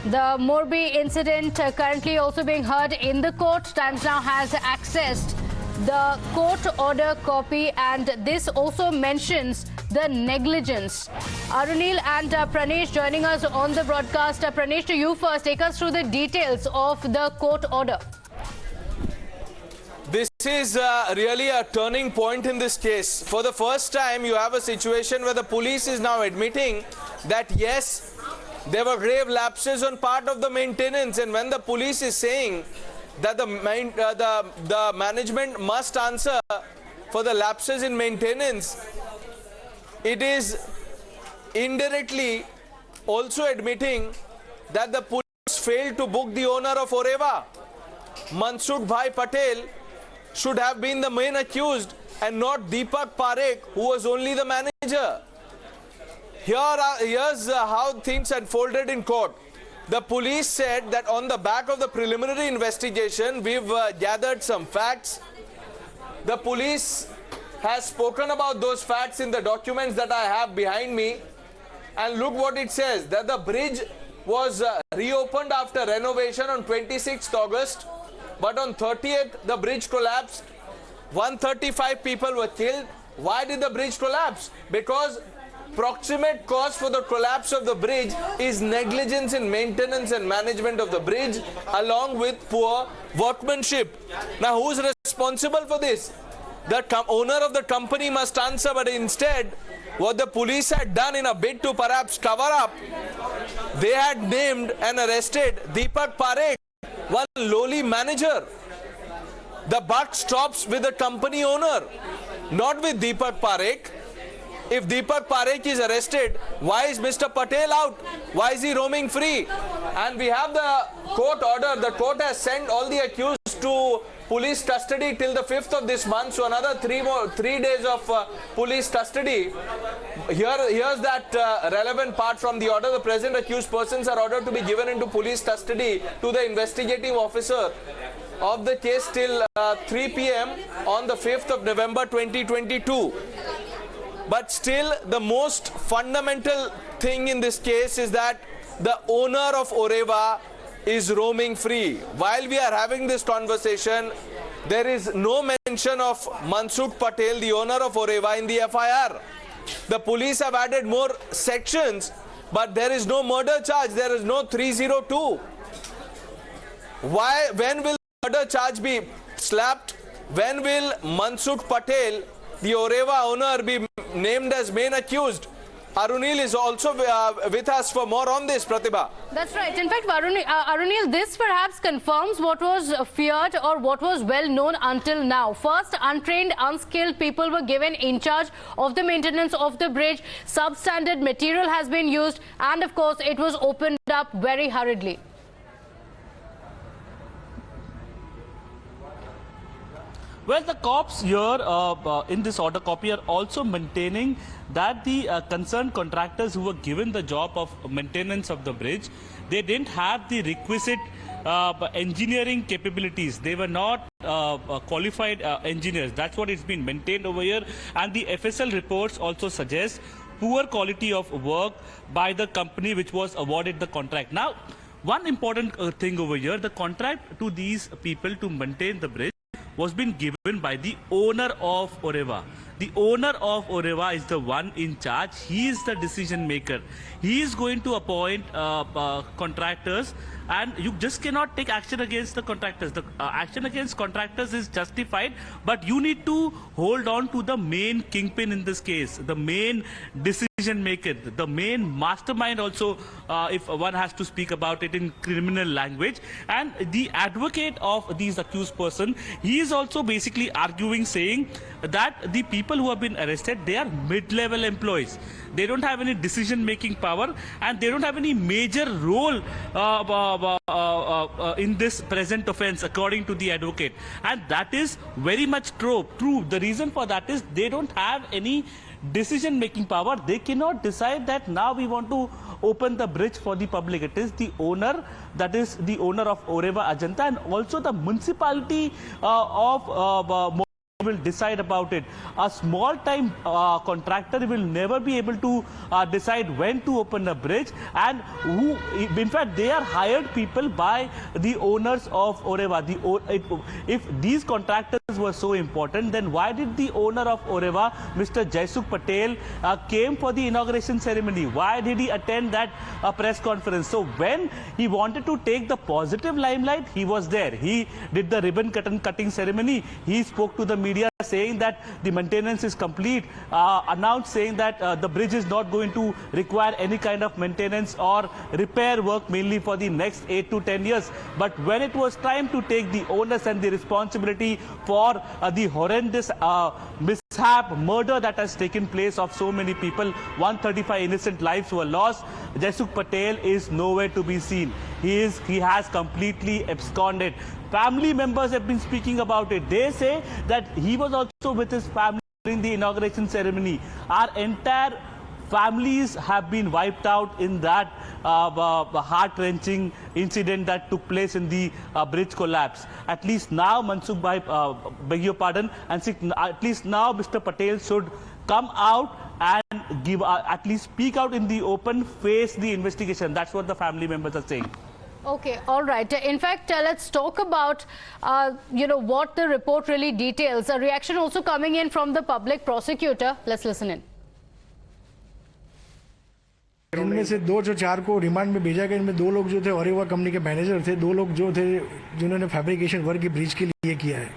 The Morbi incident currently also being heard in the court. Times Now has accessed the court order copy, and this also mentions the negligence. Arunil and Pranesh joining us on the broadcast. Pranesh, to you first. Take us through the details of the court order. This is really a turning point in this case. For the first time, you have a situation where the police is now admitting that yes, there were grave lapses on part of the maintenance, and when the police is saying that the management must answer for the lapses in maintenance, it is indirectly also admitting that the police failed to book the owner of Oreva. Mansukh Bhai Patel should have been the main accused and not Deepak Parekh, who was only the manager. Here's how things unfolded in court. The police said that on the back of the preliminary investigation, we've gathered some facts. The police has spoken about those facts in the documents that I have behind me. And look what it says, that the bridge was reopened after renovation on 26th August. But on 30th, the bridge collapsed. 135 people were killed. Why did the bridge collapse? Because proximate cause for the collapse of the bridge is negligence in maintenance and management of the bridge, along with poor workmanship. Now, who's responsible for this? The owner of the company must answer, but instead, what the police had done in a bid to perhaps cover up, they had named and arrested Deepak Parekh, one lowly manager. The buck stops with the company owner, not with Deepak Parekh. If Deepak Parekh is arrested, why is Mr. Patel out? Why is he roaming free? And we have the court order. The court has sent all the accused to police custody till the 5th of this month. So another 3 days of police custody. Here's that relevant part from the order. The present accused persons are ordered to be given into police custody to the investigating officer of the case till 3 p.m. on the 5th of November 2022. But still, the most fundamental thing in this case is that the owner of Oreva is roaming free. While we are having this conversation, there is no mention of Mansukh Patel, the owner of Oreva, in the FIR. The police have added more sections, but there is no murder charge. There is no 302. When will the murder charge be slapped? When will Mansukh Patel, the Oreva owner, be named as main accused? Arunil is also with us for more on this, Pratibha. That's right. In fact, Arunil, this perhaps confirms what was feared or what was well known until now. First, untrained, unskilled people were given in charge of the maintenance of the bridge. Substandard material has been used, and of course, it was opened up very hurriedly. Well, the cops here in this order copy are also maintaining that the concerned contractors who were given the job of maintenance of the bridge, they didn't have the requisite engineering capabilities. They were not qualified engineers. That's what it's been maintained over here. And the FSL reports also suggest poor quality of work by the company which was awarded the contract. Now, one important thing over here, the contract to these people to maintain the bridge was being given by the owner of Oreva. The owner of Oreva is the one in charge. He is the decision maker. He is going to appoint contractors, and you just cannot take action against the contractors. The action against contractors is justified, but you need to hold on to the main kingpin in this case, the main decision maker, the main mastermind also, if one has to speak about it in criminal language. And the advocate of these accused person, he is also basically arguing, saying that the people who have been arrested, they are mid-level employees. They don't have any decision-making power, and they don't have any major role in this present offense, according to the advocate. And that is very much true. The reason for that is they don't have any decision-making power. They cannot decide that now we want to open the bridge for the public. It is the owner, that is the owner of Oreva Ajanta, and also the municipality of will decide about it. A small-time contractor will never be able to decide when to open a bridge, and who, in fact, they are hired people by the owners of Oreva. If these contractors were so important, then why did the owner of Oreva, Mr. Mansukh Patel, came for the inauguration ceremony? Why did he attend that press conference? So when he wanted to take the positive limelight, he was there. He did the ribbon cutting ceremony. He spoke to the media saying that the maintenance is complete, announced saying that the bridge is not going to require any kind of maintenance or repair work mainly for the next 8 to 10 years. But when it was time to take the onus and the responsibility for the horrendous mishap, murder that has taken place of so many people, 135 innocent lives were lost, Mansukh Patel is nowhere to be seen. He has completely absconded. Family members have been speaking about it. They say that he was also with his family during the inauguration ceremony. Our entire families have been wiped out in that heart-wrenching incident that took place in the bridge collapse. At least now, Mansukh Bhai, beg your pardon, and at least now Mr. Patel should come out and give, at least speak out in the open, face the investigation. That's what the family members are saying. Okay, all right. In fact, let's talk about, what the report really details. A reaction also coming in from the public prosecutor. Let's listen in. इनमें से 2 जो 4 को remand में भेजा गया। इनमें 2 लोग जो थे ओरेवा कंपनी के मैनेजर थे, 2 लोग जो थे जिन्होंने फैब्रिकेशन वर्क की ब्रिज के लिए किया है।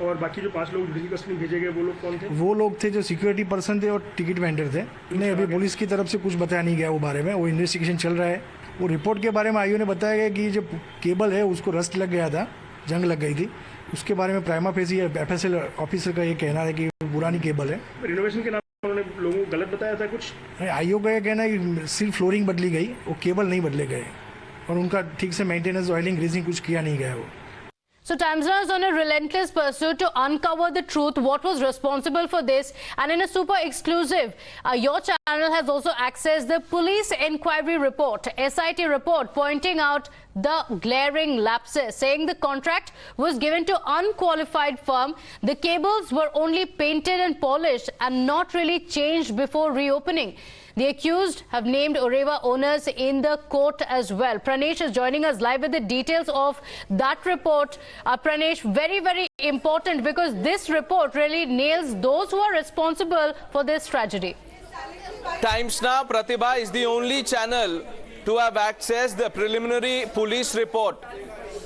और बाकी जो 5 लोग जुडिशल कस्टडी में भेजे गए वो लोग कौन थे? वो लोग थे जो सिक्योरिटी पर्सन थे और टिकट वेंडर थे। इन्हें अभी पुलिस की तरफ से कुछ बताया नहीं गया वो बारे में, वो इन्वेस्टिगेशन चल रहा है। वो रिपोर्ट के बारे में आईओ ने बताया गया कि जो केबल है उसको रस्ट लग गया था, जंग लग गई थी। उसके बारे में प्राइमा फेसी एफएसएल ऑफिसर का ये कहना है कि पुरानी केबल है। रिनोवेशन के नाम पर उन्होंने लोगों को गलत बताया था कुछ? आईओ का ये कहना है कि सिर्फ फ्लोरिंग बदली गई, वो केबल नहीं बदले गए और उनका ठीक से मेंटेनेंस, ऑयलिंग, ग्रीसिंग कुछ किया नहीं गया वो। So Times Now is on a relentless pursuit to uncover the truth, what was responsible for this, and in a super exclusive, your channel has also accessed the police inquiry report, SIT report, pointing out the glaring lapses, saying the contract was given to unqualified firm, the cables were only painted and polished and not really changed before reopening. The accused have named Oreva owners in the court as well. Pranesh is joining us live with the details of that report. Pranesh, very, very important because this report really nails those who are responsible for this tragedy. Times Now, Pratibha, is the only channel to have accessed the preliminary police report.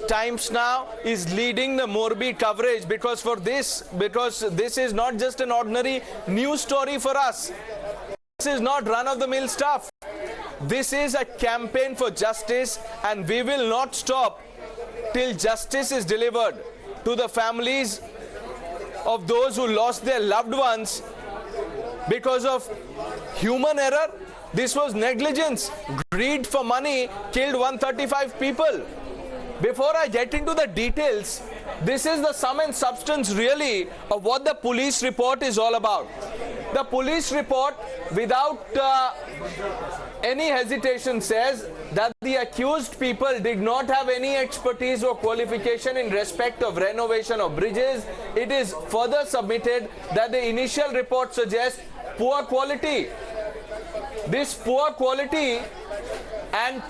Times Now is leading the Morbi coverage because this is not just an ordinary news story for us. This is not run-of-the-mill stuff. This is a campaign for justice, and we will not stop till justice is delivered to the families of those who lost their loved ones because of human error. This was negligence. Greed for money killed 135 people. Before I get into the details, this is the sum and substance really of what the police report is all about. The police report, without any hesitation, says that the accused people did not have any expertise or qualification in respect of renovation of bridges. It is further submitted that the initial report suggests poor quality. This poor quality and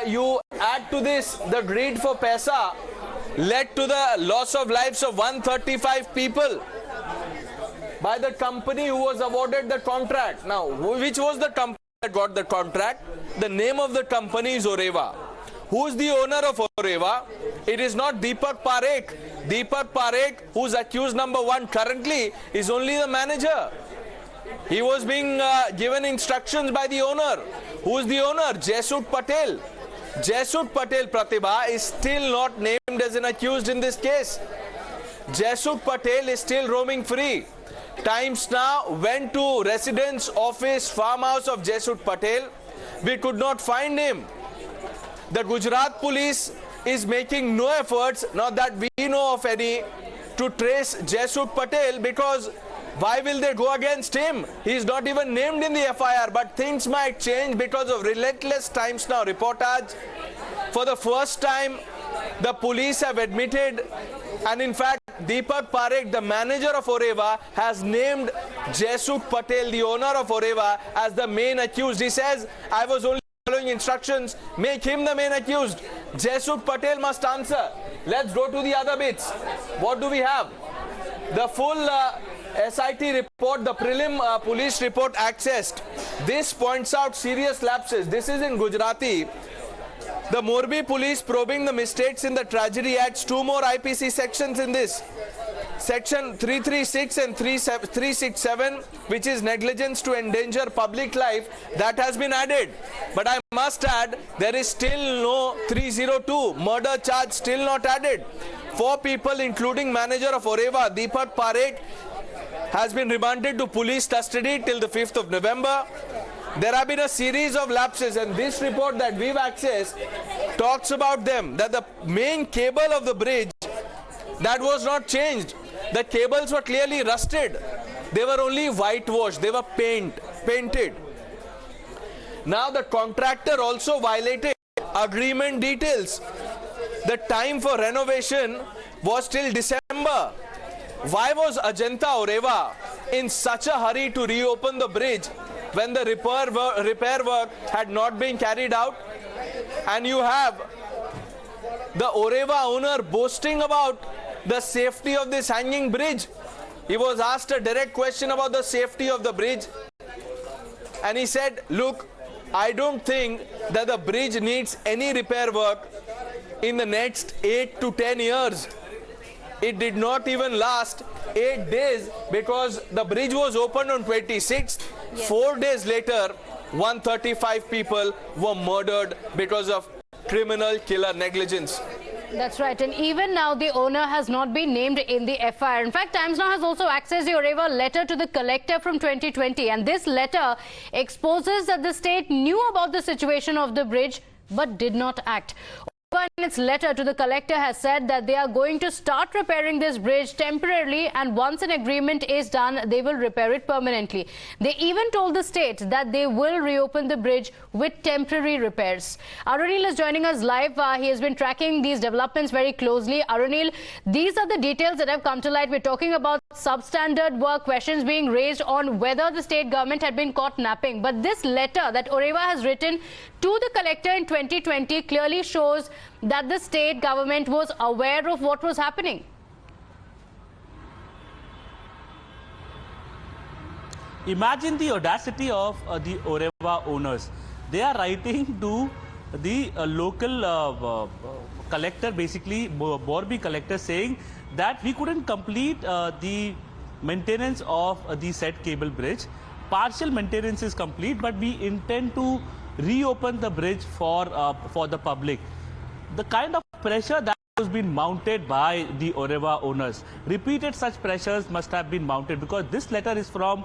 you add to this the greed for paisa led to the loss of lives of 135 people by the company who was awarded the contract. Now, which was the company that got the contract? The name of the company is Oreva. Who is the owner of Oreva? It is not Deepak Parekh. Deepak Parekh, who's accused number 1 currently, is only the manager. He was being given instructions by the owner. Who is the owner? Mansukh Patel. Mansukh Patel, Pratibha, is still not named as an accused in this case. Mansukh Patel is still roaming free. Times Now went to residence, office, farmhouse of Mansukh Patel. We could not find him. The Gujarat police is making no efforts, not that we know of any, to trace Mansukh Patel, because why will they go against him? He is not even named in the FIR, but things might change because of relentless Times Now reportage. For the first time, the police have admitted, and in fact Deepak Parekh, the manager of Oreva, has named Mansukh Patel, the owner of Oreva, as the main accused. He says, I was only following instructions, make him the main accused. Mansukh Patel must answer. Let's go to the other bits. What do we have? The full SIT report, the prelim police report accessed. This points out serious lapses. This is in Gujarati. The Morbi police probing the mistakes in the tragedy adds 2 more IPC sections in this. Section 336 and 367, which is negligence to endanger public life, that has been added. But I must add, there is still no 302, murder charge still not added. 4 people, including manager of Oreva, Deepak Parekh, has been remanded to police custody till the 5th of November. There have been a series of lapses, and this report that we've accessed talks about them, that the main cable of the bridge, that was not changed. The cables were clearly rusted. They were only whitewashed. They were painted. Now the contractor also violated agreement details. The time for renovation was till December. Why was Ajanat Oreva in such a hurry to reopen the bridge when the repair work had not been carried out? And you have the Oreva owner boasting about the safety of this hanging bridge. He was asked a direct question about the safety of the bridge, and he said, look, I don't think that the bridge needs any repair work in the next 8 to 10 years. It did not even last 8 days because the bridge was opened on 26th. Yes. 4 days later, 135 people were murdered because of criminal killer negligence. That's right. And even now, the owner has not been named in the FIR. In fact, Times Now has also accessed the Oreva letter to the collector from 2020. And this letter exposes that the state knew about the situation of the bridge but did not act. In its letter to the collector has said that they are going to start repairing this bridge temporarily, and once an agreement is done, they will repair it permanently. They even told the state that they will reopen the bridge with temporary repairs. Arunil is joining us live. He has been tracking these developments very closely. Arunil, these are the details that have come to light. We're talking about substandard work, questions being raised on whether the state government had been caught napping. But this letter that Oreva has written to the collector in 2020 clearly shows that the state government was aware of what was happening. Imagine the audacity of the Oreva owners. They are writing to the local collector, basically Morbi collector, saying that we couldn't complete the maintenance of the said cable bridge. Partial maintenance is complete, but we intend to reopen the bridge for the public. The kind of pressure that was being mounted by the Oreva owners, repeated such pressures must have been mounted, because this letter is from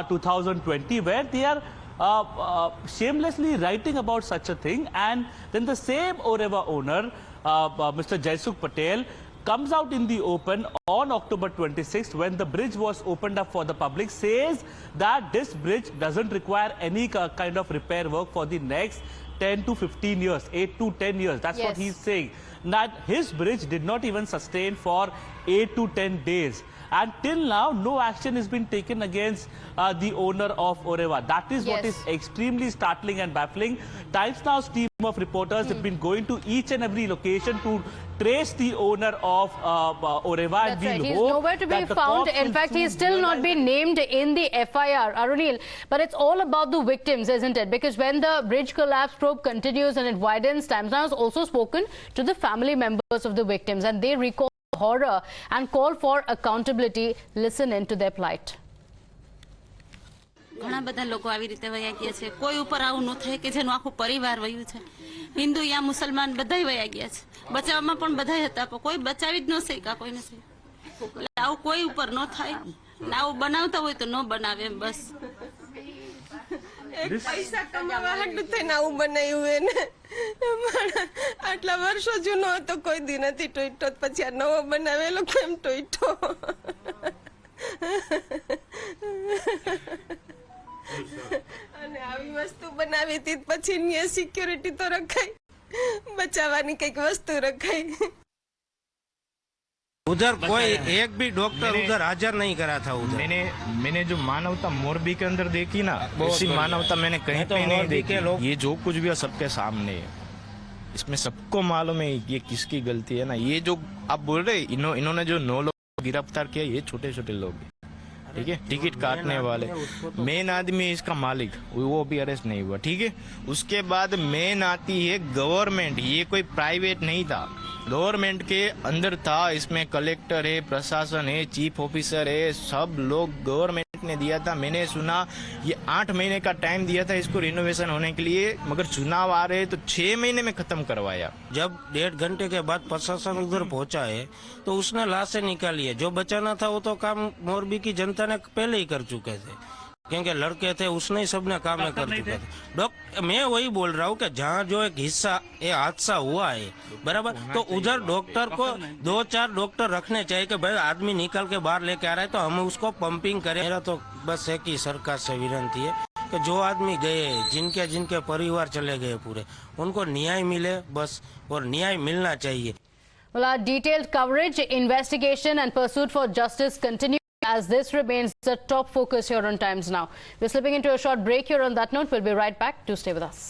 2020, where they are shamelessly writing about such a thing. And then the same Oreva owner, Mr. Mansukh Patel, comes out in the open on October 26th, when the bridge was opened up for the public, says that this bridge doesn't require any kind of repair work for the next 10 to 15 years, 8 to 10 years. That's what he's saying. That his bridge did not even sustain for 8 to 10 days. And till now, no action has been taken against the owner of Oreva. That is what is extremely startling and baffling. Times Now's team of reporters have been going to each and every location to trace the owner of Oreva. That's right. He's nowhere to be found. In fact, he's still not been named in the FIR, Arunil. But it's all about the victims, isn't it? Because when the bridge collapse probe continues and it widens, Times Now has also spoken to the family members of the victims, and they recall horror and call for accountability. Listen into their plight. ઘણા બધા લોકો આવી રીતે વયા ગયા છે. કોઈ ઉપર આવું ન થાય કે જેનું આખું પરિવાર વયું છે. હિન્દુ યા મુસલમાન બધાય વયા ગયા છે. બચાવમાં પણ બધાય હતા, પણ કોઈ બચાવી જ ન શક્યા કોઈને. એટલે આવું કોઈ ઉપર ન થાય. આવું બનાવતા હોય તો ન બનાવે એમ બસ. એક પૈસા કમાવા હાટું થઈને આવું બનાવ્યું એને. આટલા વર્ષો જૂનો હતો, કોઈ દી નથી ટોઈટો, પછી આ નવો બનાવેલો કેમ ટોઈટો? અને આવી વસ્તુ બનાવી હતી પછી સિક્યોરિટી તો રખાય, બચાવવાની કઈક વસ્તુ રખાય. उधर कोई एक भी डॉक्टर उधर हाजिर नहीं करा था उधर। मैंने जो मानवता मोरबी के अंदर देखी ना, ऐसी मानवता मैंने कहीं पे नहीं देखी। ये जो कुछ भी है सबके सामने है, इसमें सबको मालूम है ये किसकी गलती है ना। ये जो आप बोल रहे इन्होंने जो 9 लोग गिरफ्तार किया, ये छोटे छोटे लोग हैं, ठीक है, टिकट काटने वाले। मेन आदमी इसका मालिक, वो भी अरेस्ट नहीं हुआ, ठीक है। उसके बाद मेन आती है गवर्नमेंट, ये कोई प्राइवेट नहीं था, गवर्नमेंट के अंदर था। इसमें कलेक्टर है, प्रशासन है, चीफ ऑफिसर है, सब लोग गवर्नमेंट ने दिया था। मैंने सुना ये 8 महीने का टाइम दिया था इसको रिनोवेशन होने के लिए, मगर चुनाव आ रहे तो 6 महीने में खत्म करवाया। जब 1.5 घंटे के बाद प्रशासन उधर पहुंचा है तो उसने लाशें निकाली है। जो बचाना था वो तो काम मोरबी की जनता ने पहले ही कर चुके थे, क्योंकि लड़के थे, उसने ही सबने काम कर चुके थे। मैं वही बोल रहा हूँ कि जहाँ जो एक हिस्सा ये हादसा हुआ है बराबर, तो उधर डॉक्टर को 2-4 डॉक्टर रखने चाहिए कि भाई आदमी निकल के बाहर लेके आ रहा है तो हम उसको पंपिंग करें। मेरा तो बस एक ही सरकार से विनती है कि जो आदमी गए, जिनके परिवार चले गए पूरे, उनको न्याय मिले बस, और न्याय मिलना चाहिए। Well, our detailed coverage, investigation and pursuit for justice continue as this remains the top focus here on Times Now. We're slipping into a short break here. On that note, we'll be right back. Do stay with us.